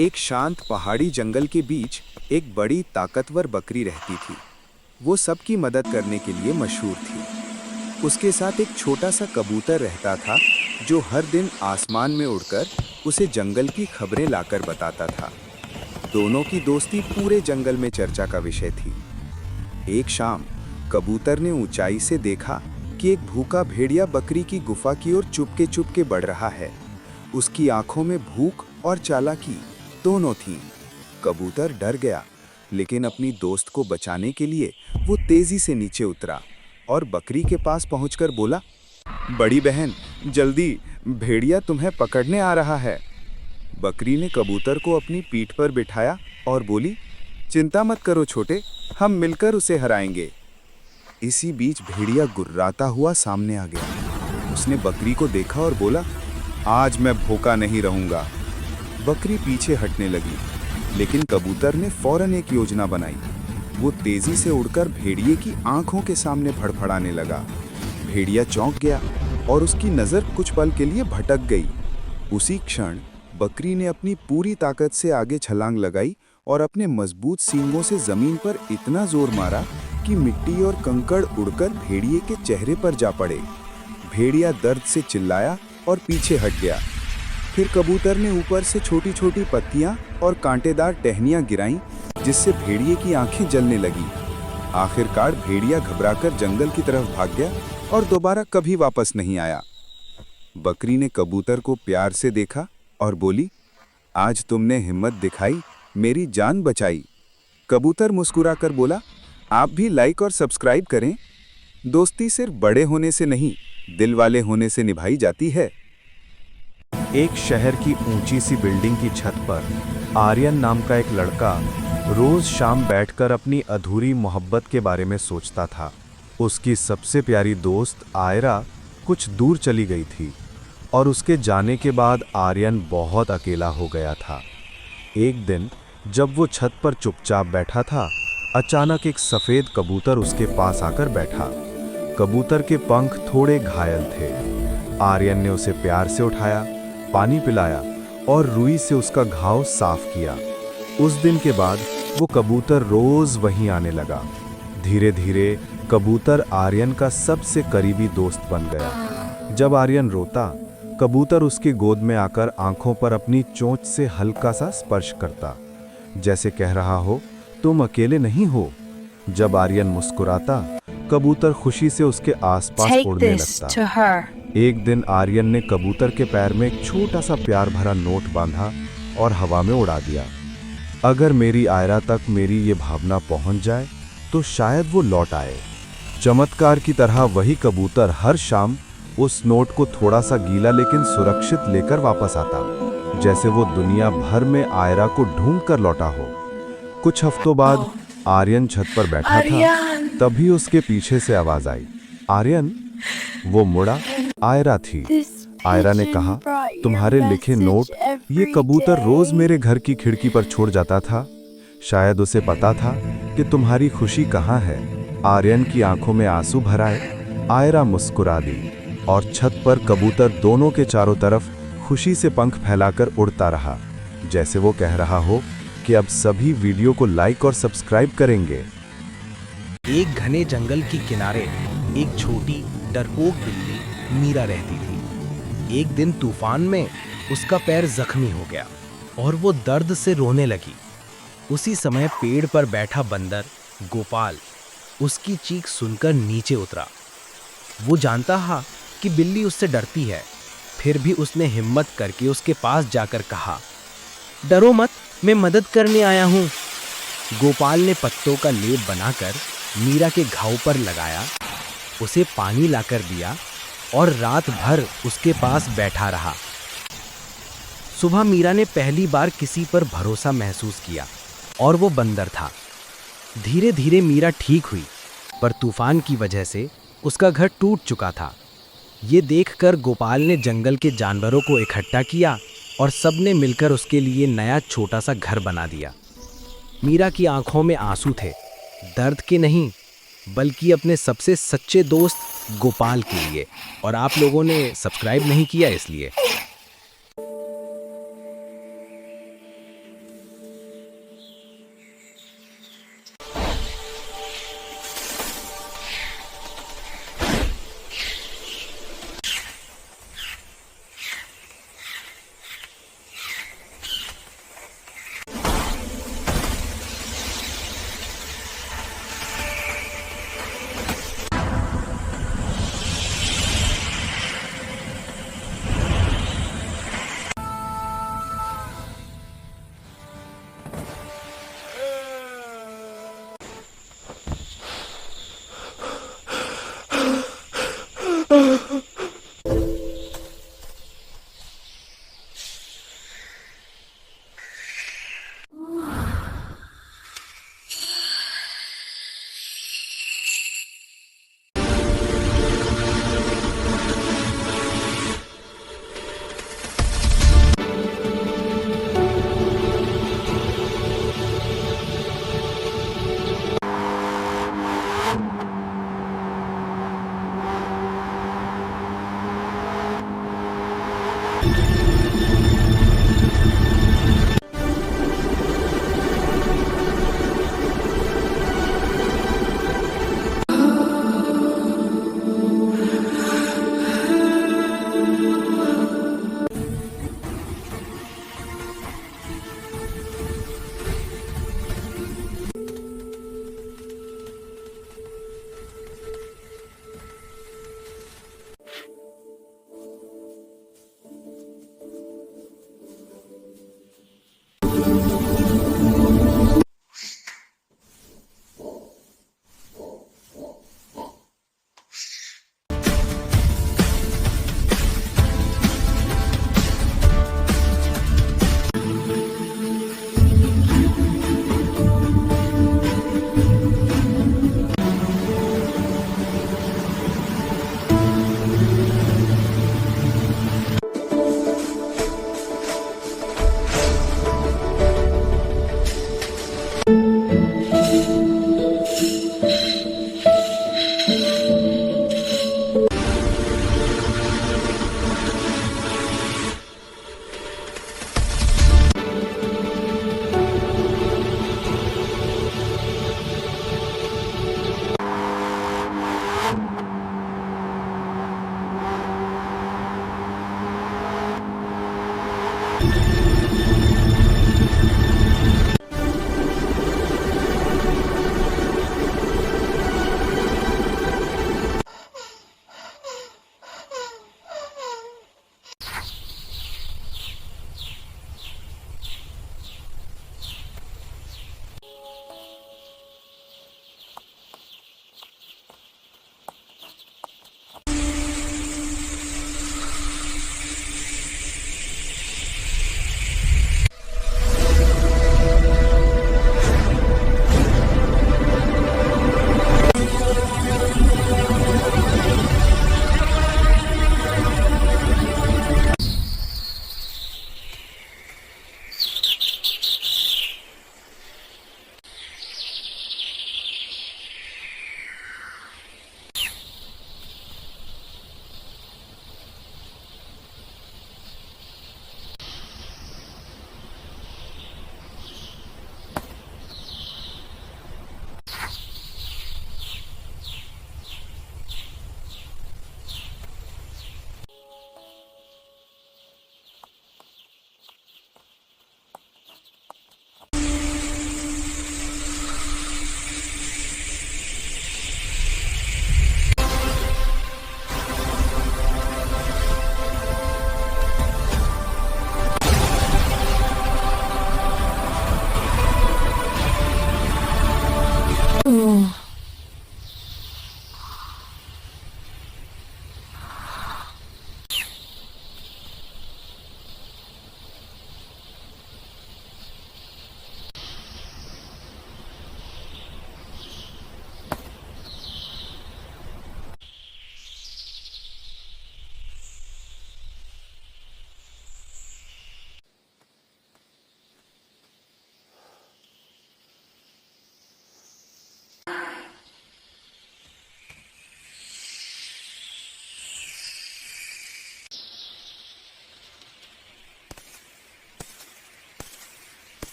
एक शांत पहाड़ी जंगल के बीच एक बड़ी ताकतवर बकरी रहती थी। वो सबकी मदद करने के लिए मशहूर थी। उसके साथ एक छोटा सा कबूतर रहता था जो हर दिन आसमान में उड़कर उसे जंगल की खबरें लाकर बताता था। दोनों की दोस्ती पूरे जंगल में चर्चा का विषय थी। एक शाम कबूतर ने ऊंचाई से देखा कि एक भूखा भेड़िया बकरी की गुफा की ओर चुपके चुपके बढ़ रहा है। उसकी आंखों में भूख और चालाकी दोनों थीं। कबूतर डर गया, लेकिन अपनी दोस्त को बचाने के लिए वो तेजी से नीचे उतरा और बकरी के पास पहुंचकर बोला, बड़ी बहन, जल्दी, भेड़िया तुम्हें पकड़ने आ रहा है। बकरी ने कबूतर को अपनी पीठ पर बिठाया और बोली, चिंता मत करो छोटे, हम मिलकर उसे हराएंगे। इसी बीच भेड़िया गुर्राता हुआ सामने आ गया। उसने बकरी को देखा और बोला, आज मैं भूखा नहीं रहूंगा। बकरी पीछे हटने लगी, लेकिन कबूतर ने फौरन एक योजना बनाई। वो तेजी से उड़कर भेड़िए की आंखों के सामने फड़फड़ाने लगा। भेड़िया चौंक गया और उसकी नज़र कुछ पल के लिए भटक गई। उसी क्षण बकरी ने अपनी पूरी ताकत से आगे छलांग लगाई और अपने मजबूत सींगों से जमीन पर इतना जोर मारा कि मिट्टी और कंकड़ उड़कर भेड़िए के चेहरे पर जा पड़े। भेड़िया दर्द से चिल्लाया और पीछे हट गया। फिर कबूतर ने ऊपर से छोटी छोटी पत्तियां और कांटेदार टहनियां गिराईं, जिससे भेड़िए की आंखें जलने लगी। आखिरकार भेड़िया घबराकर जंगल की तरफ भाग गया और दोबारा कभी वापस नहीं आया। बकरी ने कबूतर को प्यार से देखा और बोली, आज तुमने हिम्मत दिखाई, मेरी जान बचाई। कबूतर मुस्कुराकर बोला, आप भी लाइक और सब्सक्राइब करें। दोस्ती सिर्फ बड़े होने से नहीं, दिल वाले होने से निभाई जाती है। एक शहर की ऊंची सी बिल्डिंग की छत पर आर्यन नाम का एक लड़का रोज शाम बैठकर अपनी अधूरी मोहब्बत के बारे में सोचता था। उसकी सबसे प्यारी दोस्त आयरा कुछ दूर चली गई थी और उसके जाने के बाद आर्यन बहुत अकेला हो गया था। एक दिन जब वो छत पर चुपचाप बैठा था, अचानक एक सफेद कबूतर उसके पास आकर बैठा। कबूतर के पंख थोड़े घायल थे। आर्यन ने उसे प्यार से उठाया, पानी पिलाया और रुई से उसका घाव साफ किया। उस दिन के बाद वो कबूतर रोज वहीं आने लगा। धीरे धीरे कबूतर आर्यन का सबसे करीबी दोस्त बन गया। जब आर्यन रोता, कबूतर उसकी गोद में आकर आंखों पर अपनी चोंच से हल्का सा स्पर्श करता, जैसे कह रहा हो, तुम अकेले नहीं हो। जब आर्यन मुस्कुराता, कबूतर खुशी से उसके आसपास उड़ने लगता। एक दिन आर्यन ने कबूतर के पैर में एक छोटा सा प्यार भरा नोट बांधा और हवा में उड़ा दिया। अगर मेरी आयरा तक मेरी ये भावना पहुंच जाए तो शायद वो लौट आए। चमत्कार की तरह वही कबूतर हर शाम उस नोट को थोड़ा सा गीला लेकिन सुरक्षित लेकर वापस आता, जैसे वो दुनिया भर में आयरा को ढूंढ कर लौटा हो। कुछ हफ्तों बाद आर्यन छत पर बैठा था, तभी उसके पीछे से आवाज आई, आर्यन। वो मुड़ा, आयरा थी। आयरा ने कहा, तुम्हारे लिखे नोट ये कबूतर रोज मेरे घर की खिड़की पर छोड़ जाता था। शायद उसे पता था कि तुम्हारी खुशी कहाँ है। आर्यन की आंखों में आंसू भर आए। आयरा मुस्कुरा दी और छत पर कबूतर दोनों के चारों तरफ खुशी से पंख फैलाकर उड़ता रहा, जैसे वो कह रहा हो कि अब सभी वीडियो को लाइक और सब्सक्राइब करेंगे। एक घने जंगल के किनारे एक छोटी डरपोक बिल्ली मीरा रहती थी। एक दिन तूफान में उसका पैर जख्मी हो गया और वो दर्द से रोने लगी। उसी समय पेड़ पर बैठा बंदर गोपाल उसकी चीख सुनकर नीचे उतरा। वो जानता था कि बिल्ली उससे डरती है, फिर भी उसने हिम्मत करके उसके पास जाकर कहा, डरो मत, मैं मदद करने आया हूँ। गोपाल ने पत्तों का लेप बनाकर मीरा के घाव पर लगाया, उसे पानी लाकर दिया और रात भर उसके पास बैठा रहा। सुबह मीरा ने पहली बार किसी पर भरोसा महसूस किया और वो बंदर था। धीरे धीरे मीरा ठीक हुई, पर तूफान की वजह से उसका घर टूट चुका था। ये देखकर गोपाल ने जंगल के जानवरों को इकट्ठा किया और सबने मिलकर उसके लिए नया छोटा सा घर बना दिया। मीरा की आंखों में आंसू थे, दर्द के नहीं, बल्कि अपने सबसे सच्चे दोस्त गोपाल के लिए। और आप लोगों ने सब्सक्राइब नहीं किया इसलिए।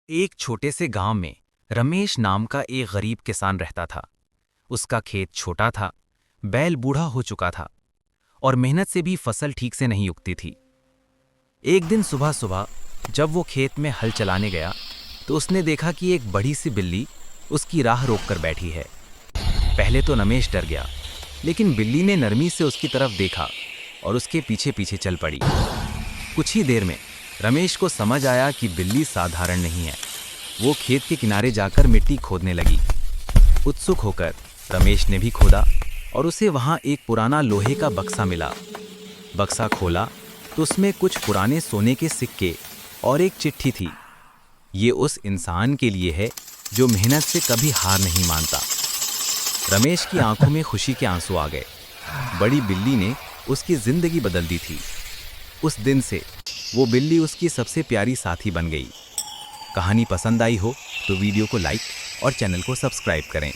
एक छोटे से गांव में रमेश नाम का एक गरीब किसान रहता था। उसका खेत छोटा था, बैल बूढ़ा हो चुका था और मेहनत से भी फसल ठीक से नहीं उगती थी। एक दिन सुबह सुबह जब वो खेत में हल चलाने गया तो उसने देखा कि एक बड़ी सी बिल्ली उसकी राह रोककर बैठी है। पहले तो रमेश डर गया, लेकिन बिल्ली ने नरमी से उसकी तरफ देखा और उसके पीछे पीछे चल पड़ी। कुछ ही देर में रमेश को समझ आया कि बिल्ली साधारण नहीं है। वो खेत के किनारे जाकर मिट्टी खोदने लगी। उत्सुक होकर रमेश ने भी खोदा और उसे वहां एक पुराना लोहे का बक्सा मिला। बक्सा खोला तो उसमें कुछ पुराने सोने के सिक्के और एक चिट्ठी थी। ये उस इंसान के लिए है जो मेहनत से कभी हार नहीं मानता। रमेश की आंखों में खुशी के आंसू आ गए। बड़ी बिल्ली ने उसकी जिंदगी बदल दी थी। उस दिन से वो बिल्ली उसकी सबसे प्यारी साथी बन गई। कहानी पसंद आई हो तो वीडियो को लाइक और चैनल को सब्सक्राइब करें।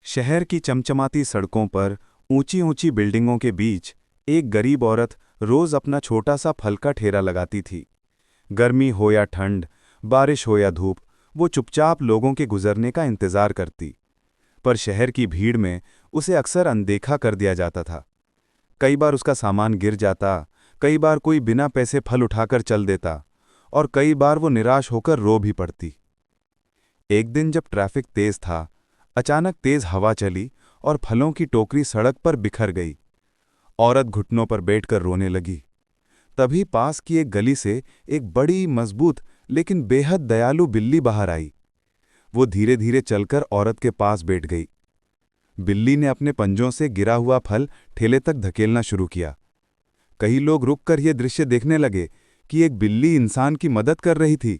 शहर की चमचमाती सड़कों पर ऊंची ऊंची बिल्डिंगों के बीच एक गरीब औरत रोज अपना छोटा सा फल का ठेला लगाती थी। गर्मी हो या ठंड, बारिश हो या धूप, वो चुपचाप लोगों के गुजरने का इंतजार करती। पर शहर की भीड़ में उसे अक्सर अनदेखा कर दिया जाता था। कई बार उसका सामान गिर जाता, कई बार कोई बिना पैसे फल उठाकर चल देता और कई बार वो निराश होकर रो भी पड़ती। एक दिन जब ट्रैफिक तेज था, अचानक तेज हवा चली और फलों की टोकरी सड़क पर बिखर गई। औरत घुटनों पर बैठकर रोने लगी। तभी पास की एक गली से एक बड़ी, मजबूत लेकिन बेहद दयालु बिल्ली बाहर आई। वो धीरे धीरे चलकर औरत के पास बैठ गई। बिल्ली ने अपने पंजों से गिरा हुआ फल ठेले तक धकेलना शुरू किया। कई लोग रुककर यह दृश्य देखने लगे कि एक बिल्ली इंसान की मदद कर रही थी।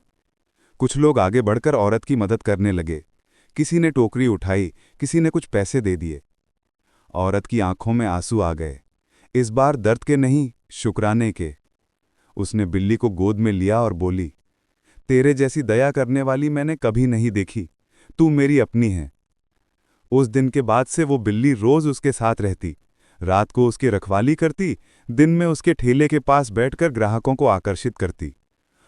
कुछ लोग आगे बढ़कर औरत की मदद करने लगे। किसी ने टोकरी उठाई, किसी ने कुछ पैसे दे दिए। औरत की आंखों में आंसू आ गए, इस बार दर्द के नहीं, शुक्राने के। उसने बिल्ली को गोद में लिया और बोली, तेरे जैसी दया करने वाली मैंने कभी नहीं देखी, तू मेरी अपनी है। उस दिन के बाद से वो बिल्ली रोज उसके साथ रहती, रात को उसकी रखवाली करती, दिन में उसके ठेले के पास बैठकर ग्राहकों को आकर्षित करती।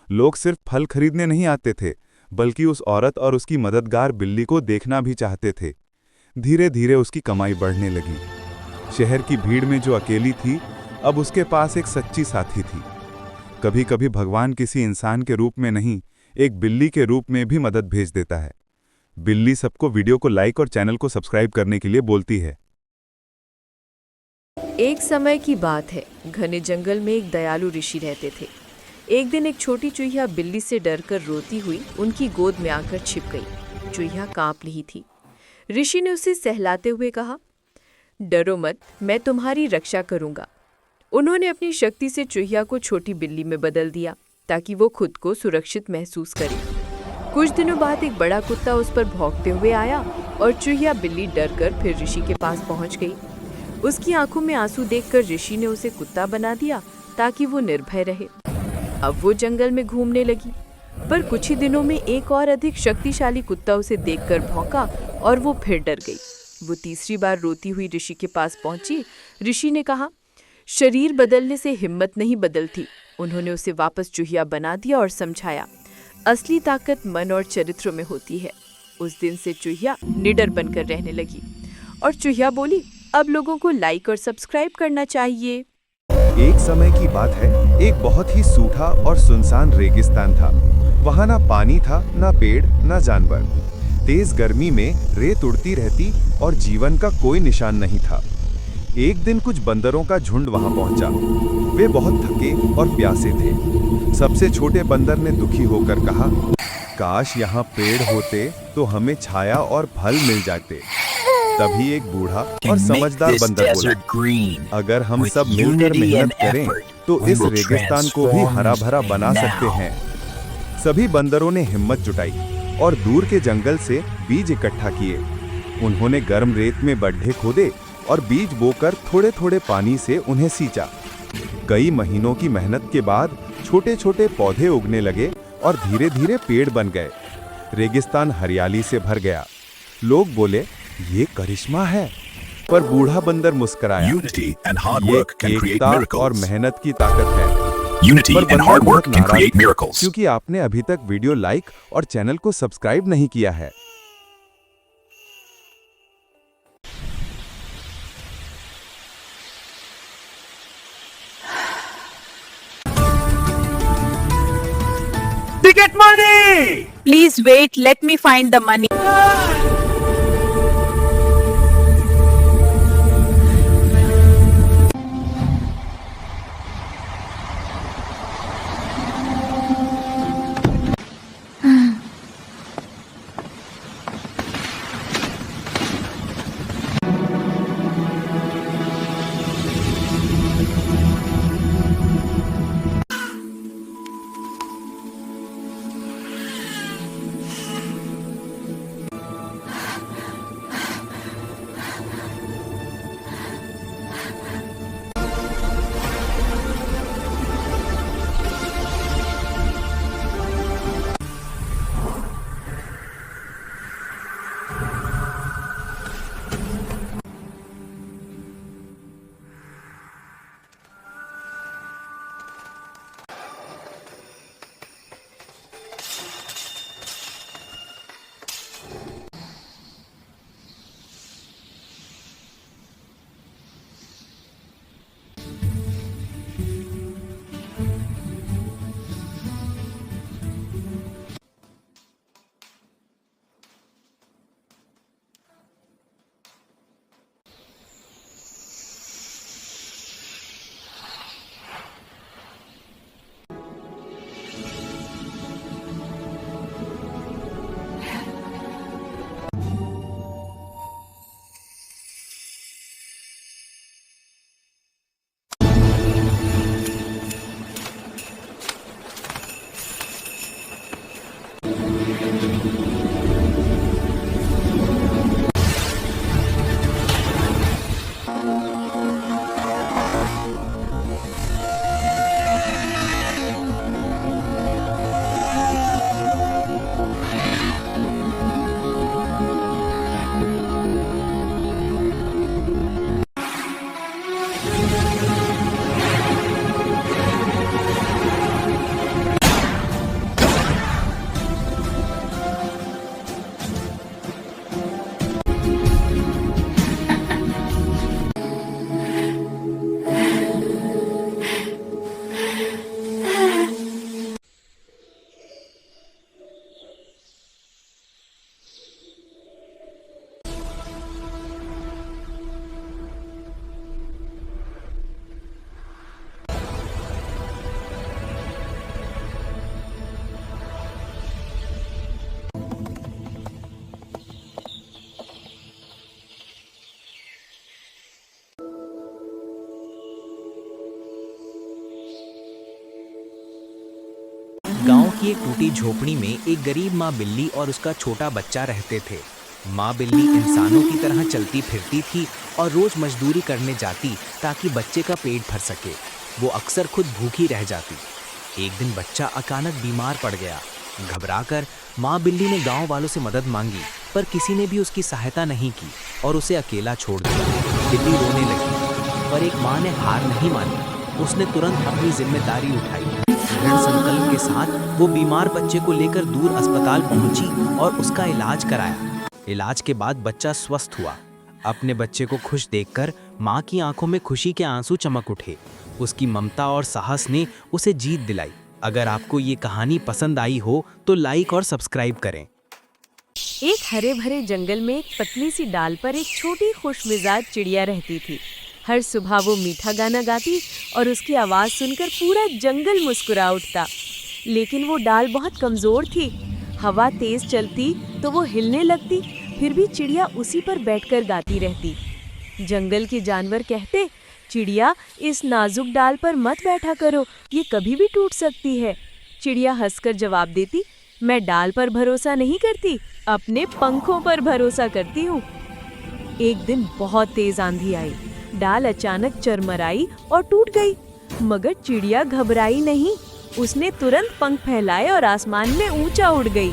लोग सिर्फ फल खरीदने नहीं आते थे, बल्कि उस औरत और उसकी मददगार बिल्ली को देखना भी चाहते थे। धीरे धीरे उसकी कमाई बढ़ने लगी। शहर की भीड़ में जो अकेली थी, अब उसके पास एक सच्ची साथी थी। कभी कभी भगवान किसी इंसान के रूप में नहीं, एक बिल्ली के रूप में भी मदद भेज देता है। बिल्ली सबको वीडियो को लाइक और चैनल को सब्सक्राइब करने के लिए बोलती है। एक समय की बात है, घने जंगल में एक दयालु ऋषि रहते थे। एक दिन एक छोटी चूहिया बिल्ली से डरकर रोती हुई उनकी गोद में आकर छिप गई। चूहिया कांप रही थी। ऋषि ने उसे सहलाते हुए कहा, डरो मत, मैं तुम्हारी रक्षा करूंगा। उन्होंने अपनी शक्ति से चूहिया को छोटी बिल्ली में बदल दिया ताकि वो खुद को सुरक्षित महसूस करे। कुछ दिनों बाद एक बड़ा कुत्ता उस पर भौंकते हुए आया और चूहिया बिल्ली डरकर फिर ऋषि के पास पहुंच गई। उसकी आंखों में आंसू देखकर ऋषि ने उसे कुत्ता बना दिया ताकि वो निर्भय रहे। अब वो जंगल में घूमने लगी, पर कुछ ही दिनों में एक और अधिक शक्तिशाली कुत्ता उसे देखकर भौंका और वो फिर डर गई। वो तीसरी बार रोती हुई ऋषि के पास पहुंची। ऋषि ने कहा, शरीर बदलने से हिम्मत नहीं बदलती। उन्होंने उसे वापस चूहिया बना दिया और समझाया, असली ताकत मन और चरित्र में होती है। उस दिन से चूहिया निडर बनकर रहने लगी और चूहिया बोली, अब लोगों को लाइक और सब्सक्राइब करना चाहिए। एक समय की बात है, एक बहुत ही सूखा और सुनसान रेगिस्तान था। वहां ना पानी था, ना पेड़, ना जानवर। तेज गर्मी में रेत उड़ती रहती और जीवन का कोई निशान नहीं था। एक दिन कुछ बंदरों का झुंड वहां पहुंचा। वे बहुत थके और प्यासे थे। सबसे छोटे बंदर ने दुखी होकर कहा, काश यहाँ पेड़ होते तो हमें छाया और फल मिल जाते। तभी एक बूढ़ा और समझदार बंदर बोला, अगर हम सब मिलकर मेहनत करें तो इस रेगिस्तान को भी हरा भरा बना सकते हैं। सभी बंदरों ने हिम्मत जुटाई और दूर के जंगल से बीज इकट्ठा किए। उन्होंने गर्म रेत में गड्ढे खोदे और बीज बोकर थोड़े थोड़े पानी से उन्हें सींचा। कई महीनों की मेहनत के बाद छोटे छोटे पौधे उगने लगे और धीरे धीरे पेड़ बन गए। रेगिस्तान हरियाली से भर गया। लोग बोले, ये करिश्मा है। पर बूढ़ा बंदर मुस्कुराया, ये एकता और मेहनत की ताकत है। Unity पर and बंदा hard बहुत work can नाराज create था, miracles. क्योंकि आपने अभी तक वीडियो लाइक और चैनल को सब्सक्राइब नहीं किया है। Ticket money! Please wait, let me find the money. गांव की एक टूटी झोपड़ी में एक गरीब माँ बिल्ली और उसका छोटा बच्चा रहते थे। माँ बिल्ली इंसानों की तरह चलती फिरती थी और रोज मजदूरी करने जाती ताकि बच्चे का पेट भर सके। वो अक्सर खुद भूखी रह जाती। एक दिन बच्चा अचानक बीमार पड़ गया। घबराकर माँ बिल्ली ने गांव वालों से मदद मांगी, पर किसी ने भी उसकी सहायता नहीं की और उसे अकेला छोड़ दिया। बिल्ली रोने लगी, पर एक माँ ने हार नहीं मानी। उसने तुरंत अपनी जिम्मेदारी उठाई। दृढ़ संकल्प के साथ वो बीमार बच्चे को लेकर दूर अस्पताल पहुंची और उसका इलाज कराया। इलाज के बाद बच्चा स्वस्थ हुआ। अपने बच्चे को खुश देखकर माँ की आंखों में खुशी के आंसू चमक उठे। उसकी ममता और साहस ने उसे जीत दिलाई। अगर आपको ये कहानी पसंद आई हो तो लाइक और सब्सक्राइब करें। एक हरे भरे जंगल में एक पतली सी डाल पर एक छोटी खुशमिजाज चिड़िया रहती थी। हर सुबह वो मीठा गाना गाती और उसकी आवाज़ सुनकर पूरा जंगल मुस्कुरा उठता। लेकिन वो डाल बहुत कमज़ोर थी। हवा तेज़ चलती तो वो हिलने लगती, फिर भी चिड़िया उसी पर बैठकर गाती रहती। जंगल के जानवर कहते, चिड़िया इस नाजुक डाल पर मत बैठा करो, ये कभी भी टूट सकती है। चिड़िया हंसकर जवाब देती, मैं डाल पर भरोसा नहीं करती, अपने पंखों पर भरोसा करती हूँ। एक दिन बहुत तेज आंधी आई। डाल अचानक चरमराई और टूट गई, मगर चिड़िया घबराई नहीं। उसने तुरंत पंख फैलाए और आसमान में ऊंचा उड़ गई।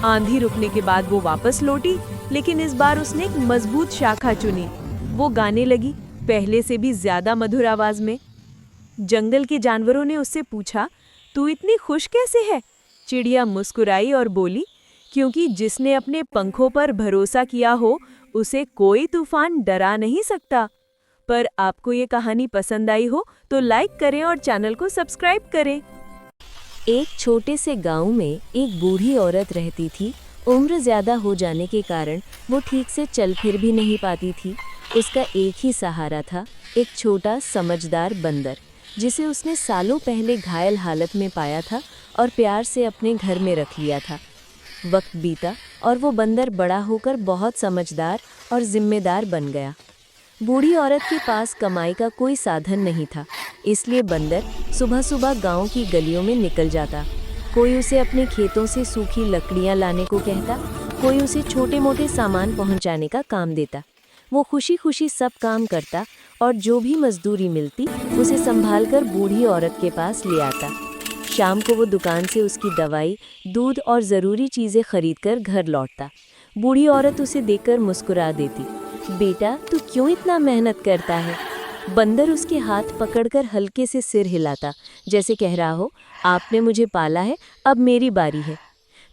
आंधी रुकने के बाद वो वापस लौटी, लेकिन इस बार उसने एक मजबूत शाखा चुनी। वो गाने लगी, पहले से भी ज्यादा मधुर आवाज में। जंगल के जानवरों ने उससे पूछा, तू इतनी खुश कैसे है? चिड़िया मुस्कुराई और बोली, क्योंकि जिसने अपने पंखों पर भरोसा किया हो उसे कोई तूफान डरा नहीं सकता। पर आपको ये कहानी पसंद आई हो तो लाइक करें और चैनल को सब्सक्राइब करें। एक छोटे से गांव में एक बूढ़ी औरत रहती थी। उम्र ज़्यादा हो जाने के कारण वो ठीक से चल फिर भी नहीं पाती थी। उसका एक ही सहारा था, एक छोटा समझदार बंदर, जिसे उसने सालों पहले घायल हालत में पाया था और प्यार से अपने घर में रख लिया था। वक्त बीता और वो बंदर बड़ा होकर बहुत समझदार और जिम्मेदार बन गया। बूढ़ी औरत के पास कमाई का कोई साधन नहीं था, इसलिए बंदर सुबह सुबह गांव की गलियों में निकल जाता। कोई उसे अपने खेतों से सूखी लकड़ियां लाने को कहता, कोई उसे छोटे मोटे सामान पहुंचाने का काम देता। वो खुशी खुशी सब काम करता और जो भी मजदूरी मिलती उसे संभालकर बूढ़ी औरत के पास ले आता। शाम को वो दुकान से उसकी दवाई, दूध और ज़रूरी चीज़ें खरीदकर घर लौटता। बूढ़ी औरत उसे देखकर मुस्कुरा देती, बेटा तू क्यों इतना मेहनत करता है? बंदर उसके हाथ पकड़कर हल्के से सिर हिलाता, जैसे कह रहा हो, आपने मुझे पाला है, अब मेरी बारी है।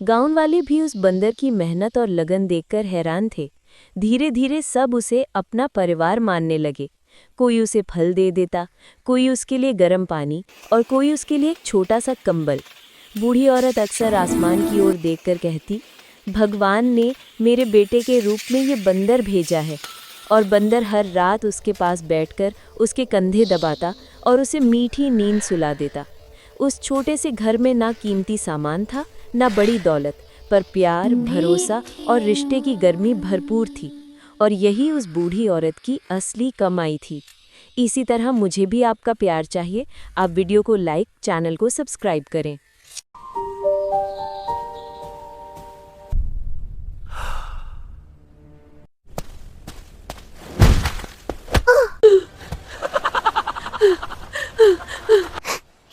गाँव वाले भी उस बंदर की मेहनत और लगन देखकर हैरान थे। धीरे धीरे सब उसे अपना परिवार मानने लगे। कोई उसे फल दे देता, कोई उसके लिए गर्म पानी और कोई उसके लिए एक छोटा सा कंबल। बूढ़ी औरत अक्सर आसमान की ओर देखकर कहती, भगवान ने मेरे बेटे के रूप में ये बंदर भेजा है। और बंदर हर रात उसके पास बैठकर उसके कंधे दबाता और उसे मीठी नींद सुला देता। उस छोटे से घर में ना कीमती सामान था, ना बड़ी दौलत, पर प्यार, भरोसा और रिश्ते की गर्मी भरपूर थी। और यही उस बूढ़ी औरत की असली कमाई थी। इसी तरह मुझे भी आपका प्यार चाहिए। आप वीडियो को लाइक, चैनल को सब्सक्राइब करें।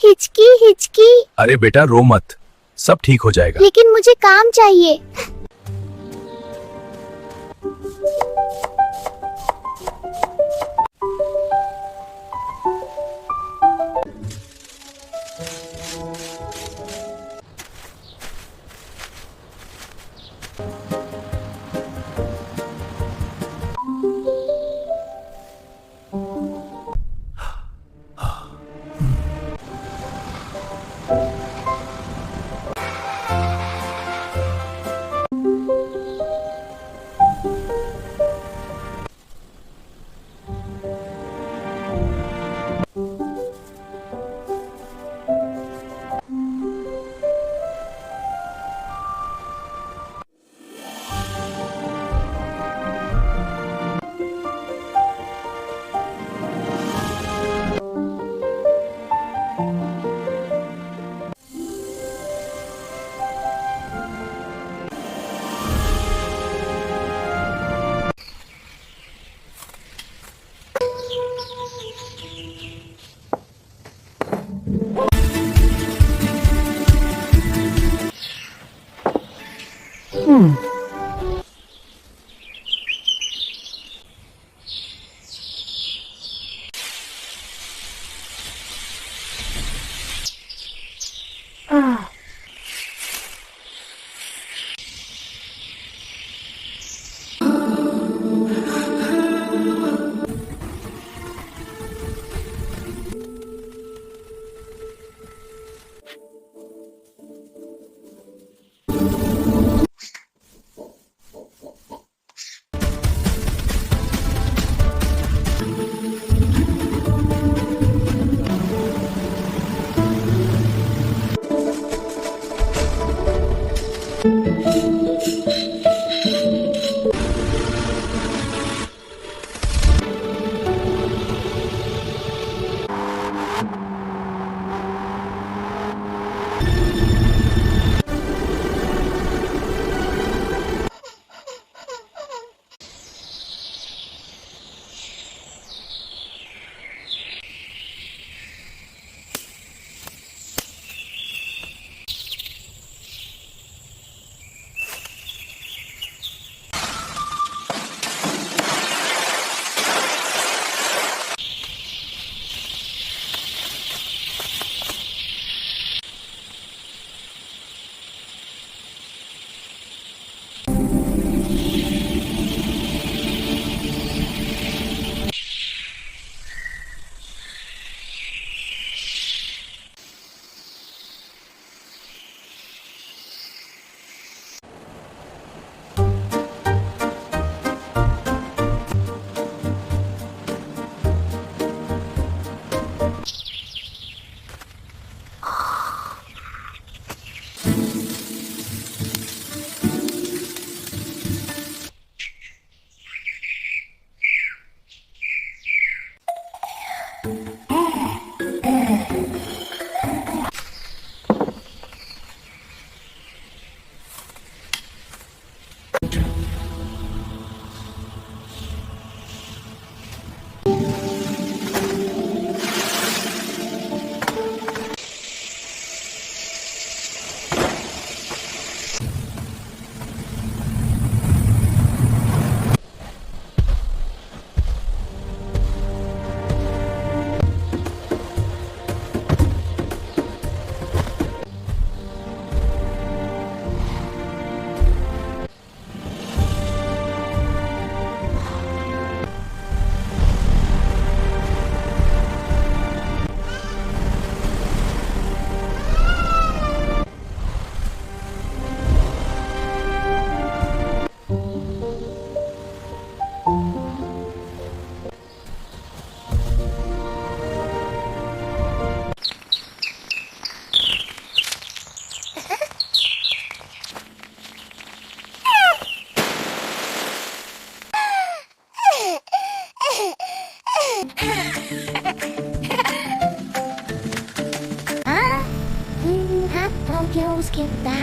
हिचकी हिचकी। अरे बेटा रो मत, सब ठीक हो जाएगा। लेकिन मुझे काम चाहिए। get that.